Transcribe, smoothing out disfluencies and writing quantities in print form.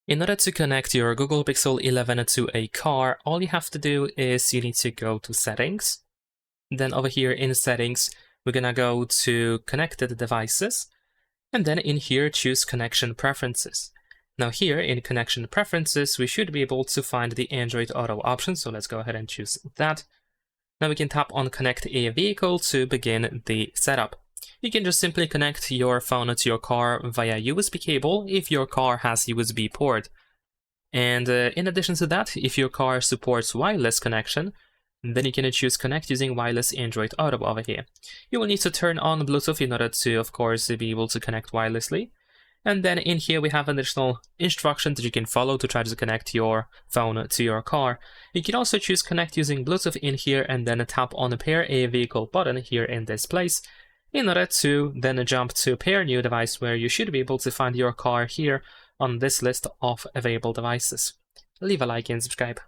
In order to connect your Google Pixel 11 to a car, all you have to do is you need to go to Settings. Then over here in Settings, we're gonna go to Connected Devices, and then in here choose Connection Preferences. Now here in Connection Preferences, we should be able to find the Android Auto option, so let's go ahead and choose that. Now we can tap on Connect a Vehicle to begin the setup. You can just simply connect your phone to your car via USB cable if your car has USB port. And in addition to that, if your car supports wireless connection, then you can choose Connect using Wireless Android Auto over here. You will need to turn on Bluetooth in order to, of course, be able to connect wirelessly. And then in here we have additional instructions that you can follow to try to connect your phone to your car. You can also choose Connect using Bluetooth in here and then tap on the Pair a Vehicle button here in this place in order to then jump to Pair New Device, where you should be able to find your car here on this list of available devices. Leave a like and subscribe.